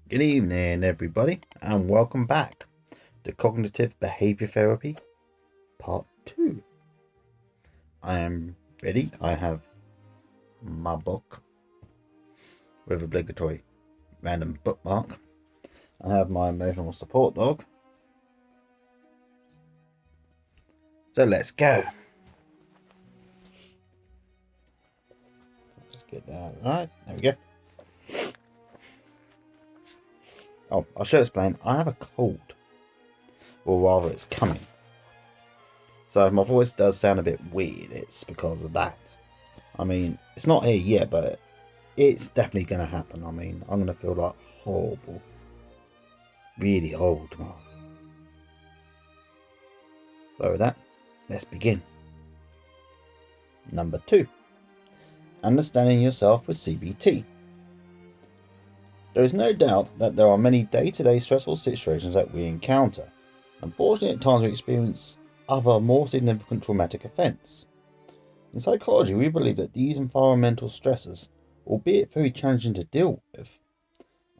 Good evening, everybody, and welcome back to Cognitive Behavior Therapy Part 2. I am ready. I have my book with obligatory random bookmark. I have my emotional support dog. So let's go. Just get that right. There we go. Oh, I should explain. I have a cold. Or rather, it's coming. So if my voice does sound a bit weird, it's because of that. I mean, it's not here yet, but it's definitely going to happen. I mean, I'm going to feel like horrible. Really horrible tomorrow. So with that, let's begin. Number 2. Understanding yourself with CBT. There is no doubt that there are many day-to-day stressful situations that we encounter. Unfortunately, at times we experience other more significant traumatic events. In psychology, we believe that these environmental stresses, albeit very challenging to deal with,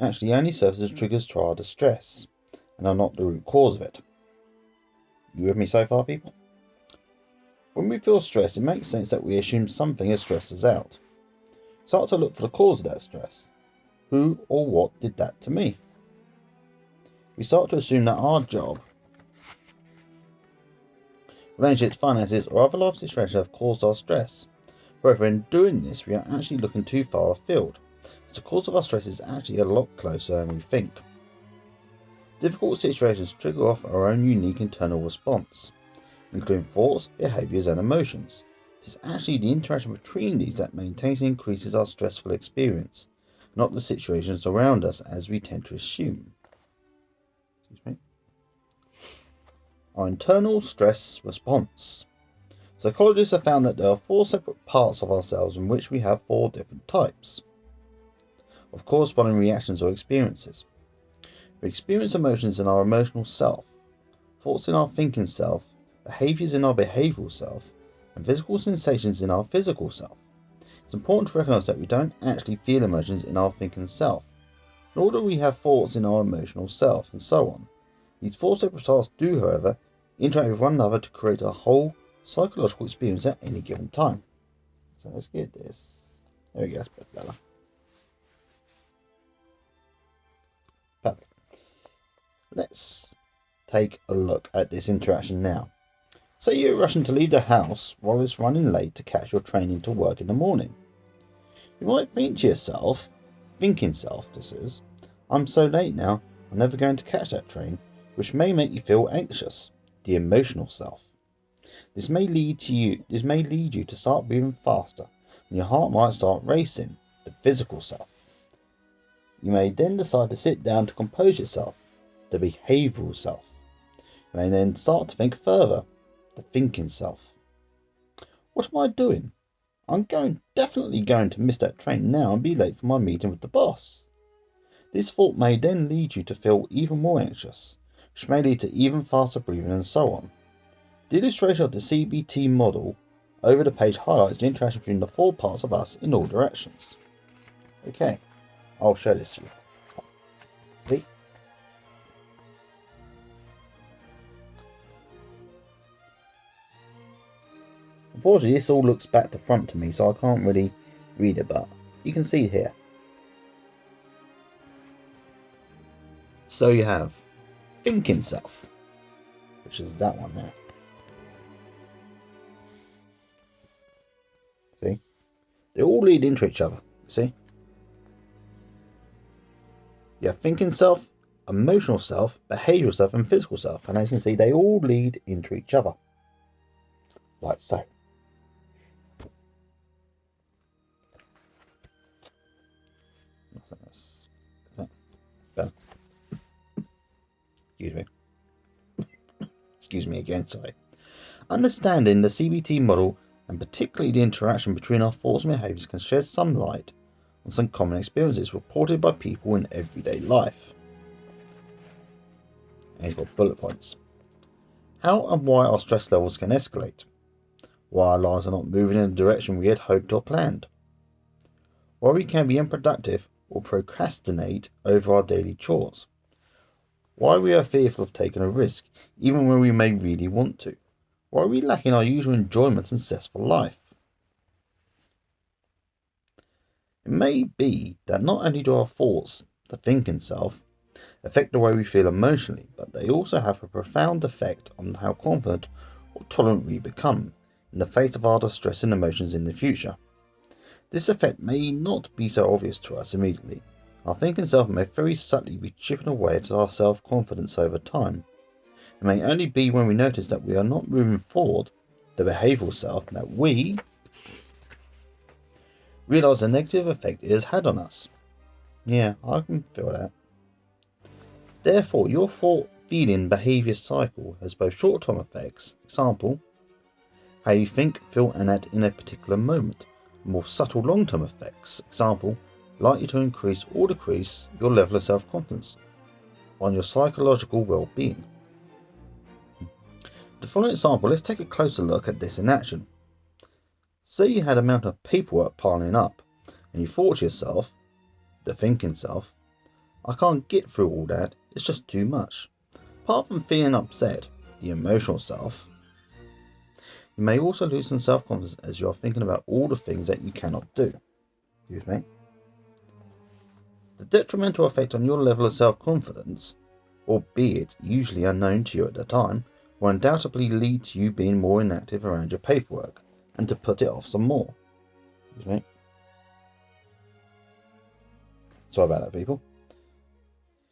actually only serve as triggers to our distress, and are not the root cause of it. You with me so far, people? When we feel stressed, it makes sense that we assume something has stressed us out. Start to look for the cause of that stress. Who or what did that to me? We start to assume that our job, relationships, finances, or other life situations have caused our stress. However, in doing this, we are actually looking too far afield, as the cause of our stress is actually a lot closer than we think. Difficult situations trigger off our own unique internal response, including thoughts, behaviours, and emotions. It is actually the interaction between these that maintains and increases our stressful experience, not the situations around us as we tend to assume. Our internal stress response. Psychologists have found that there are 4 separate parts of ourselves in which we have 4 different types of corresponding reactions or experiences. We experience emotions in our emotional self, thoughts in our thinking self, behaviours in our behavioural self, and physical sensations in our physical self. It's important to recognise that we don't actually feel emotions in our thinking self, nor do we have thoughts in our emotional self, and so on. These 4 separate parts do, however, interact with one another to create a whole psychological experience at any given time. So let's get this. There we go, that's a bit better. Perfect. Let's take a look at this interaction now. Say you're rushing to leave the house while it's running late to catch your train into work in the morning. You might think to yourself, thinking self this is, I'm so late now, I'm never going to catch that train, which may make you feel anxious, the emotional self. This may lead you to start breathing faster, and your heart might start racing, the physical self. You may then decide to sit down to compose yourself, the behavioural self. You may then start to think further, the thinking self. What am I doing? I'm definitely going to miss that train now and be late for my meeting with the boss. This thought may then lead you to feel even more anxious, which may lead to even faster breathing and so on. The illustration of the CBT model over the page highlights the interaction between the 4 parts of us in all directions. Okay, I'll show this to you. See? Unfortunately, this all looks back to front to me, so I can't really read it, but you can see here. So you have thinking self, which is that one there. See? They all lead into each other, see? You have thinking self, emotional self, behavioural self, and physical self. And as you can see, they all lead into each other. Like so. Excuse me again, sorry. Understanding the CBT model, and particularly the interaction between our thoughts and behaviours, can shed some light on some common experiences reported by people in everyday life. And you've got bullet points. How and why our stress levels can escalate. Why our lives are not moving in the direction we had hoped or planned. Why we can be unproductive or procrastinate over our daily chores? Why we are fearful of taking a risk, even when we may really want to? Why are we lacking our usual enjoyment and zestful life? It may be that not only do our thoughts, the thinking self, affect the way we feel emotionally, but they also have a profound effect on how confident or tolerant we become in the face of our distressing emotions in the future. This effect may not be so obvious to us immediately. Our thinking self may very subtly be chipping away at our self-confidence over time. It may only be when we notice that we are not moving forward, the behavioural self, that we realise the negative effect it has had on us. Yeah, I can feel that. Therefore, your thought, feeling, behaviour cycle has both short-term effects, example, how you think, feel and act in a particular moment, more subtle long-term effects, example, likely to increase or decrease your level of self-confidence, on your psychological well-being. The following example, let's take a closer look at this in action. Say you had a mountain of paperwork piling up, and you thought to yourself, the thinking self, I can't get through all that, it's just too much. Apart from feeling upset, the emotional self, you may also lose some self-confidence as you are thinking about all the things that you cannot do. Excuse me. The detrimental effect on your level of self-confidence, albeit usually unknown to you at the time, will undoubtedly lead to you being more inactive around your paperwork, and to put it off some more. Excuse me. Sorry about that, people.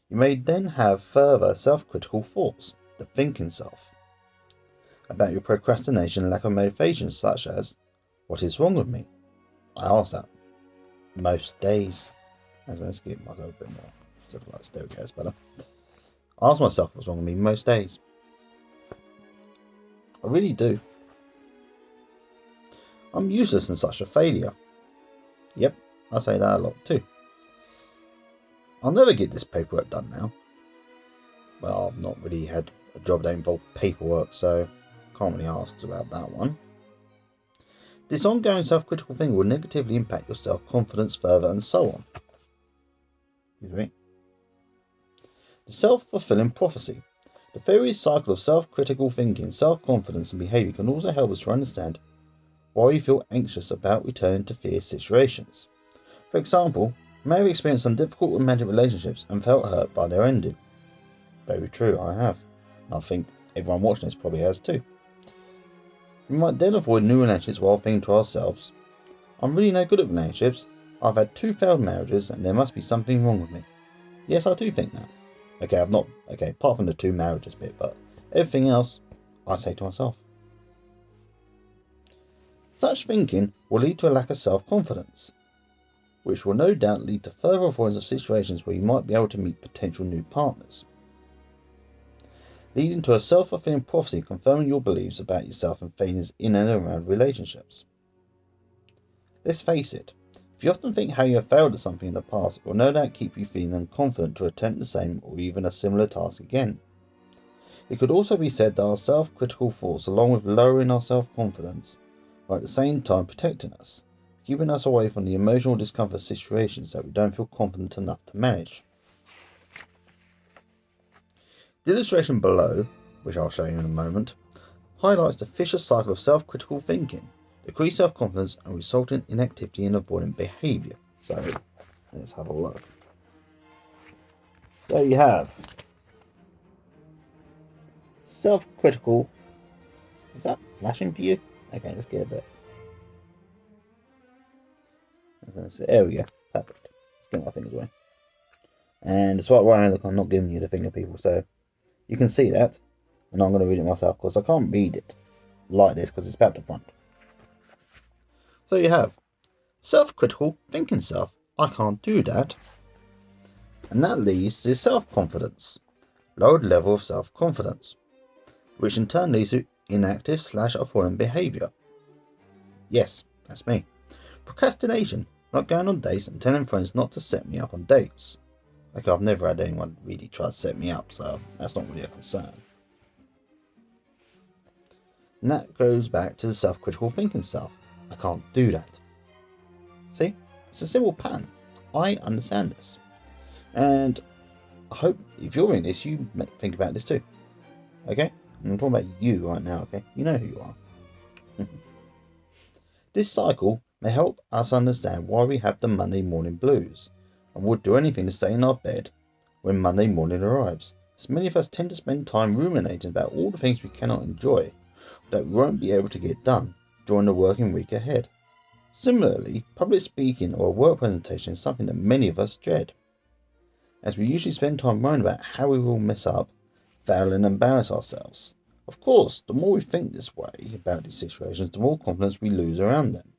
You may then have further self-critical thoughts, the thinking self, about your procrastination and lack of motivation, such as, what is wrong with me? I ask that most days. As I skip myself a bit more. Stuff like there we go, it's better. I ask myself what's wrong with me most days. I really do. I'm useless and such a failure. Yep, I say that a lot too. I'll never get this paperwork done now. Well, I've not really had a job that involved paperwork, so can't really ask about that one. This ongoing self-critical thing will negatively impact your self-confidence further and so on. Excuse me. The self-fulfilling prophecy. The various cycle of self-critical thinking, self-confidence and behaviour can also help us to understand why we feel anxious about returning to fear situations. For example, you may have experienced some difficult romantic relationships and felt hurt by their ending. Very true, I have. I think everyone watching this probably has too. We might then avoid new relationships while thinking to ourselves, I'm really no good at relationships, I've had 2 failed marriages and there must be something wrong with me. Yes, I do think that. Okay, apart from the 2 marriages bit, but everything else, I say to myself. Such thinking will lead to a lack of self-confidence, which will no doubt lead to further avoidance of situations where you might be able to meet potential new partners, leading to a self-fulfilling prophecy confirming your beliefs about yourself and failures in and around relationships. Let's face it, if you often think how you have failed at something in the past, it will no doubt keep you feeling unconfident to attempt the same or even a similar task again. It could also be said that our self-critical thoughts, along with lowering our self-confidence, are at the same time protecting us, keeping us away from the emotional discomfort situations that we don't feel confident enough to manage. The illustration below, which I'll show you in a moment, highlights the vicious cycle of self-critical thinking, decreased self-confidence and resulting inactivity and avoidant behaviour. So, let's have a look. There you have self-critical. Is that flashing for you? Okay, let's get a bit. There we go. Perfect. Let's get my fingers away. And despite where I look, I'm not giving you the finger, people, so you can see that. And I'm going to read it myself because I can't read it like this because it's about the front. So you have self-critical thinking self. I can't do that. And that leads to self-confidence. Lowered level of self-confidence, which in turn leads to inactive / avoidant behaviour. Yes, that's me. Procrastination, not going on dates and telling friends not to set me up on dates. Okay, I've never had anyone really try to set me up, so that's not really a concern. And that goes back to the self-critical thinking self. I can't do that. See? It's a simple pattern. I understand this. And I hope if you're in this, you think about this too. Okay? I'm talking about you right now, okay? You know who you are. This cycle may help us understand why we have the Monday morning blues and would do anything to stay in our bed when Monday morning arrives. As many of us tend to spend time ruminating about all the things we cannot enjoy, that we won't be able to get done during the working week ahead. Similarly, public speaking or a work presentation is something that many of us dread, as we usually spend time worrying about how we will mess up, fail and embarrass ourselves. Of course, the more we think this way about these situations, the more confidence we lose around them.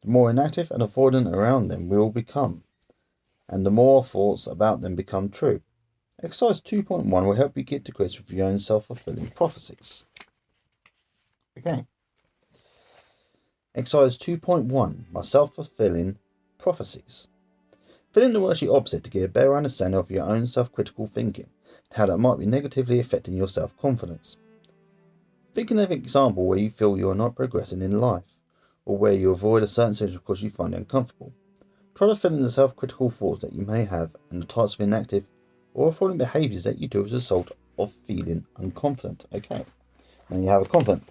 The more inactive and avoidant around them we will become, and the more our thoughts about them become true. Exercise 2.1 will help you get to grips with your own self-fulfilling prophecies. Okay. Exercise 2.1, my self-fulfilling prophecies. Fill in the worksheet opposite to get a better understanding of your own self-critical thinking, and how that might be negatively affecting your self-confidence. Think of an example where you feel you are not progressing in life, or where you avoid a certain situation because you find it uncomfortable. Try to fill in the self-critical thoughts that you may have and the types of inactive or avoiding behaviours that you do as a result of feeling unconfident. Okay, now you have a confident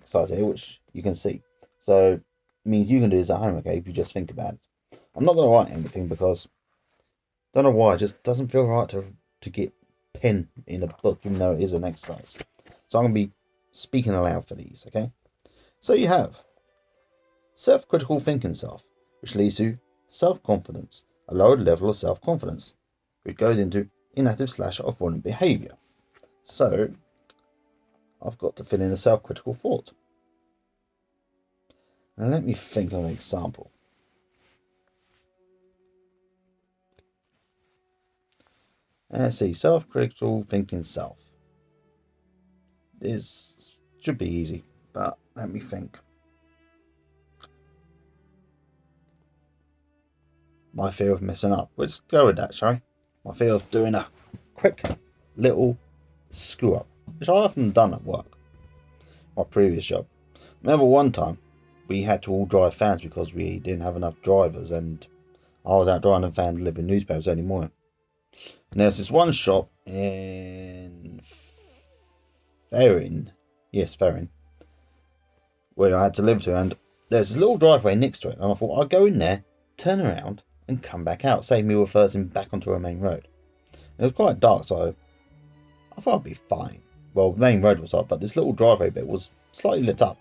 exercise here, which you can see. So it means you can do this at home, okay, if you just think about it. I'm not going to write anything because I don't know why, it just doesn't feel right to get pen in a book, even though it is an exercise. So I'm going to be speaking aloud for these, okay? So you have self-critical thinking self, which leads to self-confidence, a lowered level of self-confidence, which goes into inactive / avoidant behaviour. So I've got to fill in a self-critical thought. Now let me think of an example. Let's see, self-critical thinking self. This should be easy, but let me think. My fear of messing up. Let's go with that, shall we? My fear of doing a quick little screw up, which I often done at work. My previous job. Remember one time we had to all drive fans because we didn't have enough drivers, and I was out driving fans delivering newspapers early morning. And there's this one shop in Ferrin, where I had to live to, and there's this little driveway next to it, and I thought I'd go in there, turn around, and come back out, save me reversing back onto a main road. It was quite dark, so I thought I'd be fine. Well, the main road was up, but this little driveway bit was slightly lit up.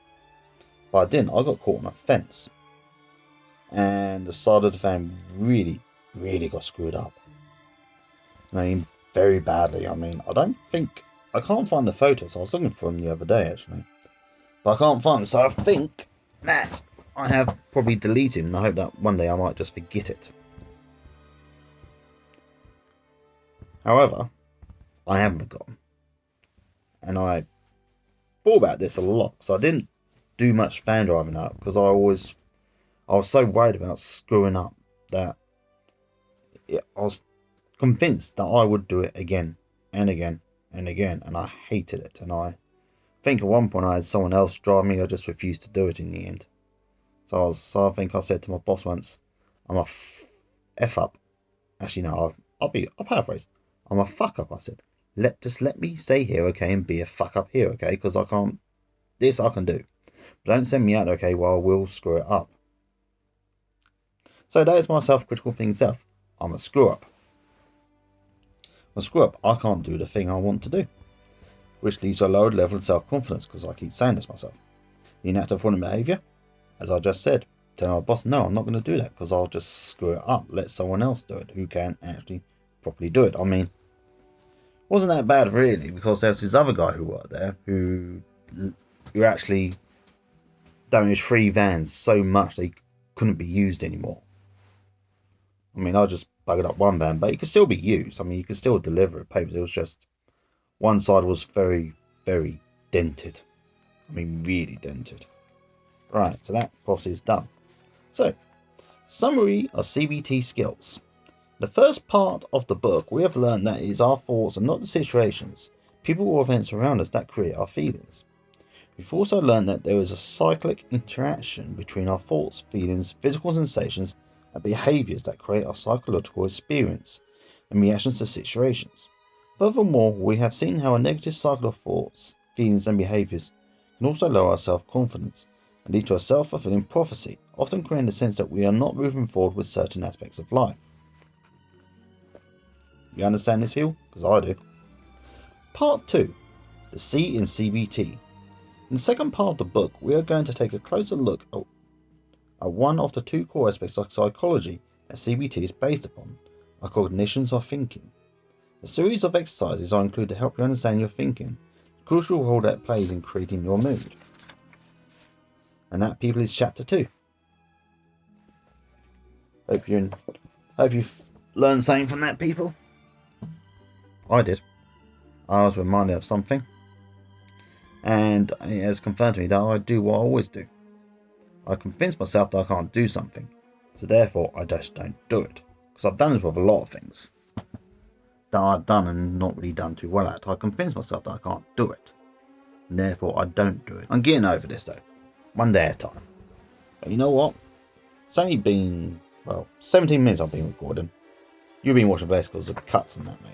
But I didn't. I got caught on a fence, and the side of the van really got screwed up. I mean, very badly. I mean, I can't find the photos. I was looking for them the other day, actually, but I can't find them. So I think that I have probably deleted, and I hope that one day I might just forget it. However, I haven't forgotten, and I thought about this a lot. So I didn't do much fan driving up because I was so worried about screwing up that I was convinced that I would do it again and again and again, and I hated it. And I think at one point I had someone else drive me. I just refused to do it in the end. So I think I said to my boss once, "I'm a f up." Actually, no, I'll paraphrase. "I'm a fuck up." I said, "Just let me stay here, okay, and be a fuck up here, okay, because I can't. This I can do, but don't send me out, okay, while I will screw it up." So that is my self-critical thing self. I'm a screw up. I'm a screw up. I can't do the thing I want to do, which leads to a lowered level of self-confidence because I keep saying this myself. The inactive avoidant behaviour, as I just said, telling my boss, "No, I'm not going to do that because I'll just screw it up. Let someone else do it who can actually properly do it." I mean, it wasn't that bad really, because there was this other guy who worked there who actually damaged 3 vans so much they couldn't be used anymore. I mean, I just buggered up one van, but it could still be used. I mean, you could still deliver it papers. It was just one side was very dented. I mean, really dented. Right, so that process is done. So, summary of CBT skills. The first part of the book, we have learned that it is our thoughts and not the situations, people or events around us that create our feelings. We've also learned that there is a cyclic interaction between our thoughts, feelings, physical sensations, and behaviours that create our psychological experience and reactions to situations. Furthermore, we have seen how a negative cycle of thoughts, feelings and behaviours can also lower our self-confidence and lead to a self-fulfilling prophecy, often creating the sense that we are not moving forward with certain aspects of life. You understand this, people? Because I do. Part 2. The C in CBT. In the second part of the book, we are going to take a closer look at one of the two core aspects of psychology that CBT is based upon, our cognitions or thinking. A series of exercises are included to help you understand your thinking, the crucial role that it plays in creating your mood. And that, people, is chapter 2. Hope you've learned something from that, people. I did. I was reminded of something, and it has confirmed to me that I do what I always do. I convince myself that I can't do something, so therefore I just don't do it. Because I've done this with a lot of things that I've done and not really done too well at. I convince myself that I can't do it, and therefore I don't do it. I'm getting over this though, one day at a time. But you know what? It's only been, 17 minutes I've been recording. You've been watching less because of the cuts and that made.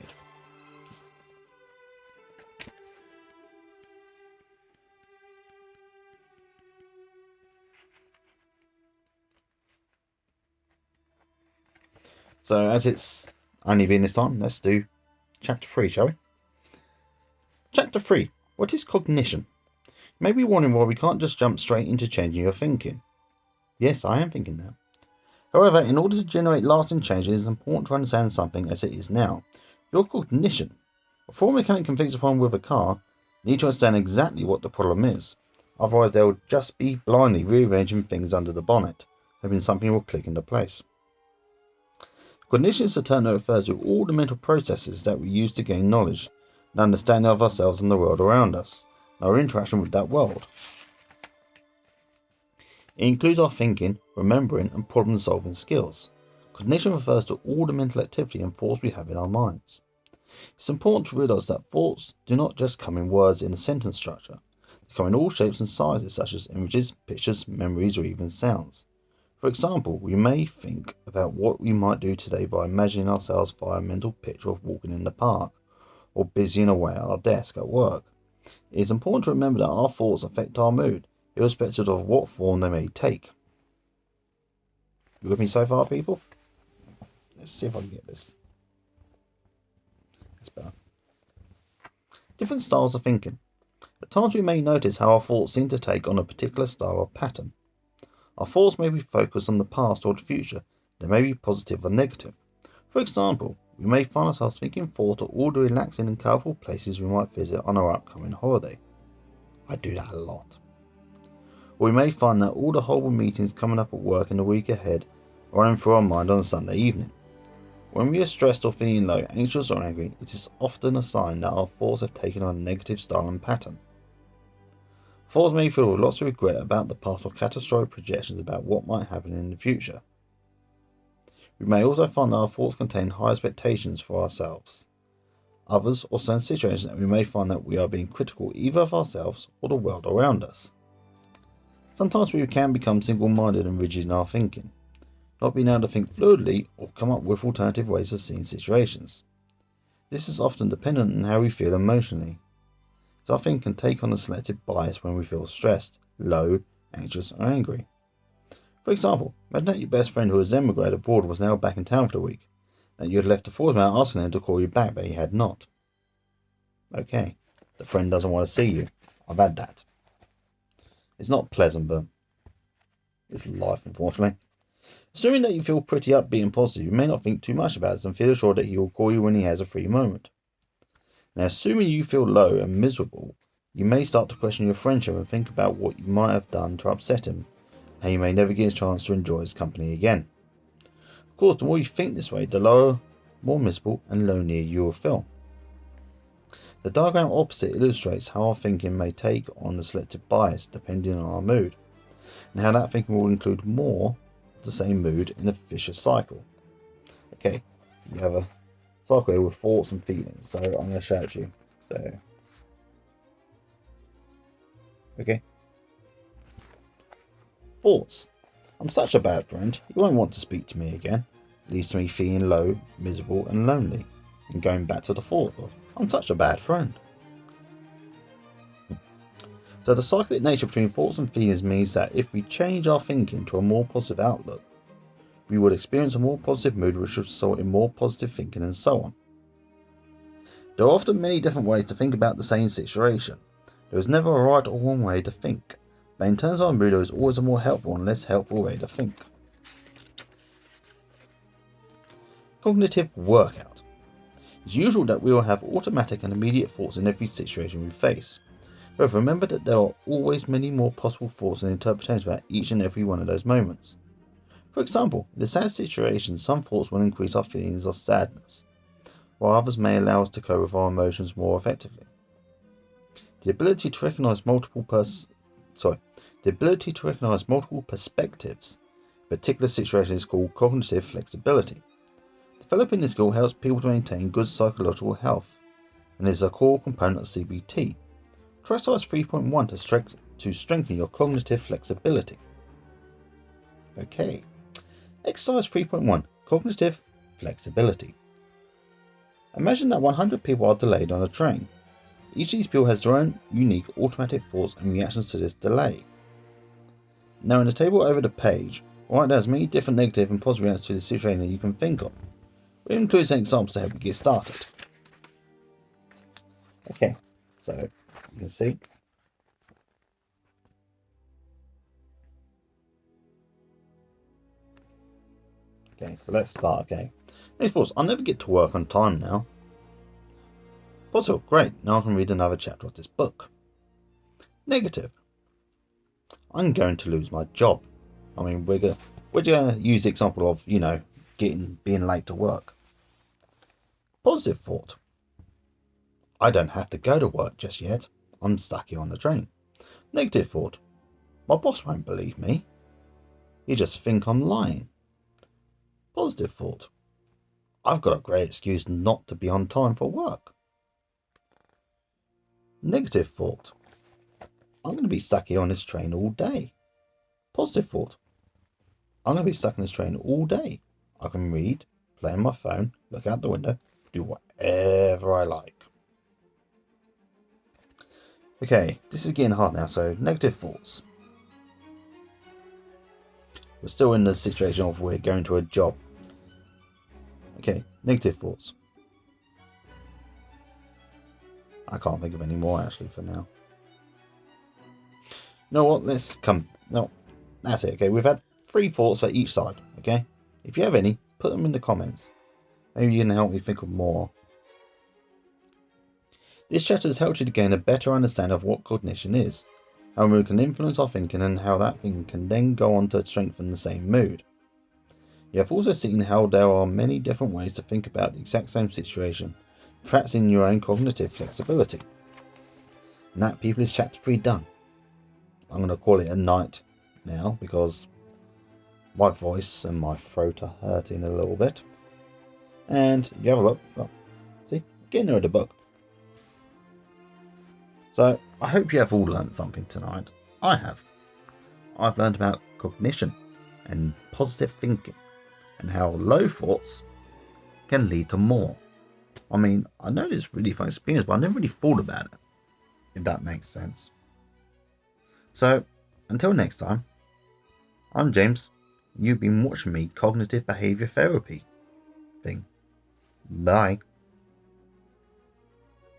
So as it's only been this time, let's do chapter 3, shall we? Chapter 3. What is cognition? You may be wondering why we can't just jump straight into changing your thinking. Yes, I am thinking that. However, in order to generate lasting change, it is important to understand something as it is now. Your cognition. Before a mechanic can fix a problem with a car, you need to understand exactly what the problem is. Otherwise, they'll just be blindly rearranging things under the bonnet, hoping something will click into place. Cognition is a term that refers to all the mental processes that we use to gain knowledge, an understanding of ourselves and the world around us, and our interaction with that world. It includes our thinking, remembering, and problem-solving skills. Cognition refers to all the mental activity and thoughts we have in our minds. It's important to realise that thoughts do not just come in words in a sentence structure. They come in all shapes and sizes, such as images, pictures, memories, or even sounds. For example, we may think about what we might do today by imagining ourselves via a mental picture of walking in the park, or busying away at our desk at work. It is important to remember that our thoughts affect our mood, irrespective of what form they may take. You with me so far, people? Let's see if I can get this. That's better. Different styles of thinking. At times we may notice how our thoughts seem to take on a particular style or pattern. Our thoughts may be focused on the past or the future. They may be positive or negative. For example, we may find ourselves thinking forward to all the relaxing and colourful places we might visit on our upcoming holiday. I do that a lot. Or we may find that all the horrible meetings coming up at work in the week ahead are running through our mind on a Sunday evening. When we are stressed or feeling low, anxious or angry, it is often a sign that our thoughts have taken on a negative style and pattern. Thoughts may feel lots of regret about the past or catastrophic projections about what might happen in the future. We may also find that our thoughts contain high expectations for ourselves, others, or certain situations that we may find that we are being critical either of ourselves or the world around us. Sometimes we can become single-minded and rigid in our thinking, not being able to think fluidly or come up with alternative ways of seeing situations. This is often dependent on how we feel emotionally. Our thinking can take on a selective bias when we feel stressed, low, anxious, or angry. For example, imagine that your best friend who has emigrated abroad was now back in town for the week, and you had left a voicemail asking them to call you back, but he had not. Okay, the friend doesn't want to see you. I've had that. It's not pleasant, but it's life, unfortunately. Assuming that you feel pretty upbeat and positive, you may not think too much about it and feel assured that he will call you when he has a free moment. Now, assuming you feel low and miserable, you may start to question your friendship and think about what you might have done to upset him, and you may never get a chance to enjoy his company again. Of course, the more you think this way, the lower, more miserable and lonelier you will feel. The diagram opposite illustrates how our thinking may take on a selective bias depending on our mood, and how that thinking will include more of the same mood in a vicious cycle. Okay, you have a cycle here with thoughts and feelings, so I'm going to show it to you. So, okay. Thoughts. I'm such a bad friend, you won't want to speak to me again. Leads to me feeling low, miserable and lonely, and going back to the thought of, I'm such a bad friend. So the cyclic nature between thoughts and feelings means that if we change our thinking to a more positive outlook, we would experience a more positive mood, which would result in more positive thinking, and so on. There are often many different ways to think about the same situation. There is never a right or wrong way to think, but in terms of our mood, there is always a more helpful and less helpful way to think. Cognitive workout. It's usual that we will have automatic and immediate thoughts in every situation we face. However, remember that there are always many more possible thoughts and interpretations about each and every one of those moments. For example, in a sad situation, some thoughts will increase our feelings of sadness, while others may allow us to cope with our emotions more effectively. The ability to recognize multiple perspectives in particular situations is called cognitive flexibility. Developing this skill helps people to maintain good psychological health and is a core component of CBT. Try exercise 3.1 to strengthen your cognitive flexibility. Okay, exercise 3.1, cognitive flexibility. Imagine that 100 people are delayed on a train. Each of these people has their own unique automatic thoughts and reactions to this delay. Now in the table over the page, write down as many different negative and positive reactions to the situation that you can think of. We'll include some examples to help you get started. Okay, so you can see. Okay, so let's start. Okay, next thoughts. I'll never get to work on time now. Positive, great. Now I can read another chapter of this book. Negative. I'm going to lose my job. I mean, we're gonna use the example of being late to work. Positive thought. I don't have to go to work just yet. I'm stuck here on the train. Negative thought. My boss won't believe me. He just think I'm lying. Positive thought. I've got a great excuse not to be on time for work. Negative thought. I'm going to be stuck here on this train all day. Positive thought. I'm going to be stuck in this train all day. I can read, play on my phone, look out the window, do whatever I like. Okay, this is getting hard now, so negative thoughts. We're still in the situation of we're going to a job. Okay, negative thoughts. I can't think of any more actually for now. You know what? No, that's it. Okay, we've had 3 thoughts for each side. Okay, if you have any, put them in the comments. Maybe you can help me think of more. This chapter has helped you to gain a better understanding of what cognition is, how mood can influence our thinking, and how that thinking can then go on to strengthen the same mood. You have also seen how there are many different ways to think about the exact same situation, practicing your own cognitive flexibility. And that, people, is chapter 3 done. I'm going to call it a night now because my voice and my throat are hurting a little bit. And you have a look, well, see, getting near the book. So I hope you have all learned something tonight. I have. I've learned about cognition and positive thinking and how low thoughts can lead to more. I mean, I know it's really fun experience, but I never really thought about it, if that makes sense. So until next time, I'm James. You've been watching me cognitive behavior therapy thing. Bye.